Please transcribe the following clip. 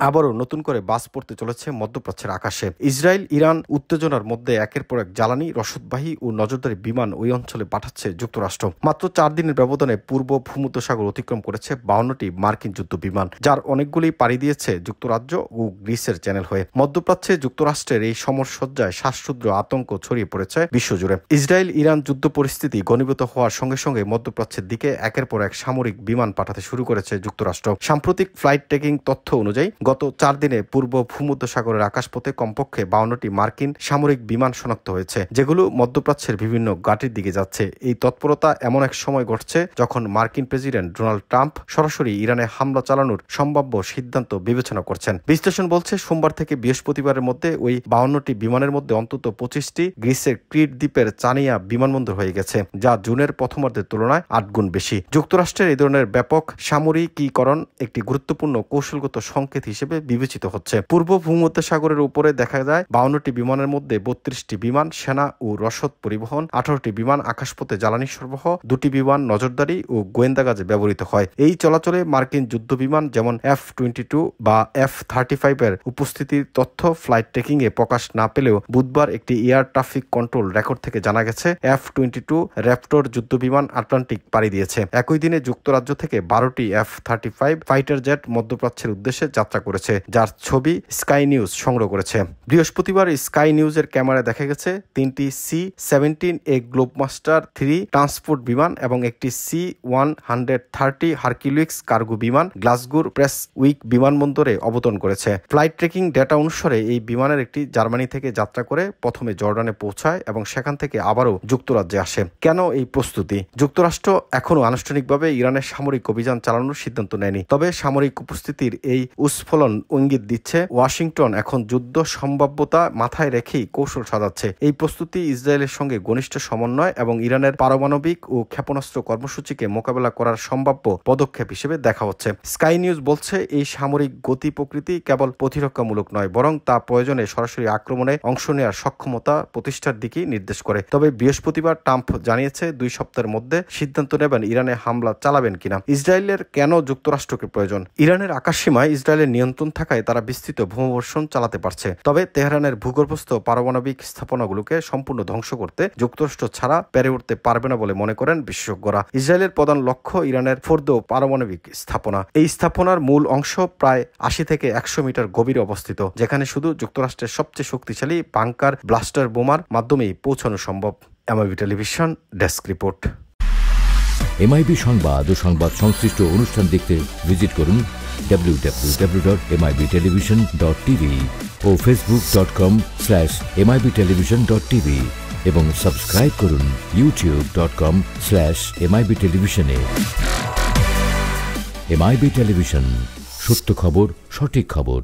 আবারও নতুন করে বাজ পড়তে চলেছে মধ্যপ্রাচ্যের আকাশে। ইসরায়েল ইরান উত্তেজনার মধ্যে একের পর এক জ্বালানি, রসদবাহী ও নজরদারি বিমান ওই অঞ্চলে পাঠাচ্ছে যুক্তরাষ্ট্র। মাত্র 4 দিনের ব্যবধানে পূর্ব ভূমধ্যসাগর অতিক্রম করেছে 52টি মার্কিন যুদ্ধ বিমান, যার অনেকগুলি পাড়ি দিয়েছে যুক্তরাজ্য ও গ্রিসের চ্যানেল হয়ে। মধ্যপ্রাচ্যে যুক্তরাষ্ট্রের এই সমরসজ্জায় শ্বাসরুদ্ধ আতঙ্ক ছড়িয়ে পড়েছে বিশ্বজুড়ে। ইসরায়েল ইরান যুদ্ধ পরিস্থিতি ঘনীভূত হওয়ার সঙ্গে সঙ্গে মধ্যপ্রাচ্যের দিকে একের পর এক সামরিক বিমান পাঠাতে শুরু করেছে যুক্তরাষ্ট্র। সাম্প্রতিক ফ্লাইট ট্র্যাকিং তথ্য অনুযায়ী গত 4 দিনে পূর্ব ভূমধ্যসাগরের আকাশপথে কমপক্ষে 52টি মার্কিন সামরিক বিমান শনাক্ত হয়েছে, যেগুলো মধ্যপ্রাচ্যের বিভিন্ন ঘাঁটির দিকে যাচ্ছে। এই তৎপরতা এমন এক সময় ঘটছে যখন মার্কিন প্রেসিডেন্ট ডোনাল্ড ট্রাম্প সরাসরি ইরানে হামলা চালানোর সম্ভাব্য সিদ্ধান্ত বিবেচনা করছেন। বিশ্লেষণ বলছে সোমবার থেকে বৃহস্পতিবারের মধ্যে ওই 52টি বিমানের মধ্যে অন্তত 25টি গ্রিসের ক্রিট দ্বীপের চানিয়া বিমানবন্দর হয়ে গেছে, যা জুনের প্রথমার্ধের তুলনায় 8 গুণ বেশি। যুক্তরাষ্ট্রের এই ধরনের ব্যাপক সামরিকীকরণ একটি গুরুত্বপূর্ণ কৌশলগত সংকেত হিসেবে বিবেচিত হচ্ছে। পূর্ব ভূমধ্যসাগরের উপরে দেখা যায় 52টি বিমানের মধ্যে 32টি বিমান সেনা ও রসদ পরিবহন, 18টি বিমান আকাশপথে জ্বালানি সরবরাহ, 2টি বিমান নজরদারি ও গোয়েন্দা কাজে ব্যবহৃত হয়। এই চলাচলে মার্কিন যুদ্ধ বিমান যেমন F-22 বা F-35 এর উপস্থিতির তথ্য ফ্লাইট ট্র্যাকিং এ প্রকাশ না পেলেও বুধবার একটি এয়ার ট্রাফিক কন্ট্রোল রেকর্ড থেকে জানা গেছে F-22 র্যাপটর যুদ্ধ বিমান আটলান্টিক পাড়ি দিয়েছে। একই দিনে যুক্তরাজ্য থেকে 12টি F-35 ফাইটার জেট মধ্যপ্রাচ্যের উদ্দেশ্যে যাত্রা করেছে, যার ছবি স্কাই নিউজ সংগ্রহ করেছে। বৃহস্পতিবার স্কাই নিউজের ক্যামেরায় দেখা গেছে 3টি C-17A গ্লোবমাস্টার 3 ট্রান্সপোর্ট বিমান এবং একটি C-130 হারকিউলিস কার্গো বিমান গ্লাসগোর প্রেস উইক বিমানবন্দরে অবতরণ করেছে। ফ্লাইট ট্র্যাকিং ডেটা অনুসারে এই বিমানের একটি জার্মানি থেকে যাত্রা করে প্রথমে জর্ডানে পৌঁছায় এবং সেখান থেকে আবারও যুক্তরাজ্যে আসে। কেন এই প্রস্তুতি? যুক্তরাষ্ট্র এখনও আনুষ্ঠানিকভাবে ইরানের সামরিক অভিযান চালানোর সিদ্ধান্ত নেয়নি, তবে সামরিক উপস্থিতির এই উৎস্ফলন ইঙ্গিত দিচ্ছে ওয়াশিংটন এখন যুদ্ধ সম্ভাব্যতা মাথায় রেখেই কৌশল সাজাচ্ছে। এই প্রস্তুতি ইসরায়েলের সঙ্গে ঘনিষ্ঠ সমন্বয় এবং ইরানের পারমাণবিক ও ক্ষেপণাস্ত্র কর্মসূচিকে মোকাবেলা করার সম্ভাব্য পদক্ষেপ হিসেবে দেখা হচ্ছে। স্কাই নিউজ বলছে এই সামরিক গতি প্রকৃতি কেবল প্রতিরক্ষামূলক নয়, বরং তা প্রয়োজনে সরাসরি আক্রমণে অংশ নেওয়ার সক্ষমতা প্রতিষ্ঠার দিকেই নির্দেশ করে। তবে বৃহস্পতিবার ট্রাম্প জানিয়েছে 2 সপ্তাহের মধ্যে সিদ্ধান্ত নেবেন ইরানে হামলা চালাবেন কিনা। ইসরায়েলের কেন যুক্তরাষ্ট্রকে প্রয়োজন? ইরানের আকাশসীমায় ইসরায়েলের নিয়ন্ত্রণ থাকায় তারা বিস্তৃত বোমাবর্ষণ চালাতে পারছে, তবে তেহরানের ভূগর্ভস্থ পারমাণবিক স্থাপনাগুলোকে সম্পূর্ণ ধ্বংস করতে যুক্তরাষ্ট্র ছাড়া পেরে উঠতে পারবে না বলে মনে করেন বিশেষজ্ঞরা। ইসরায়েলের প্রধান লক্ষ্য ইরানের ফোর্দো পারমাণবিক স্থাপনা। এই স্থাপনার মূল অংশ প্রায় 80 থেকে 100 মিটার গভীরে অবস্থিত, যেখানে শুধু যুক্তরাষ্ট্রের সবচেয়ে শক্তিশালী বাংকার ব্লাস্টার বোমার মাধ্যমেই পৌঁছানো সম্ভব। MIB television desk report. MIB সংবাদ ও সংবাদ সংশ্লিষ্ট অনুষ্ঠান দেখতে ভিজিট করুন www.mibtelevision.tv ও facebook.com/mibtelevision.tv এবং সাবস্ক্রাইব করুন youtube.com/mibtelevision এ। এমআইবি টেলিভিশন, সত্য খবর, সঠিক খবর।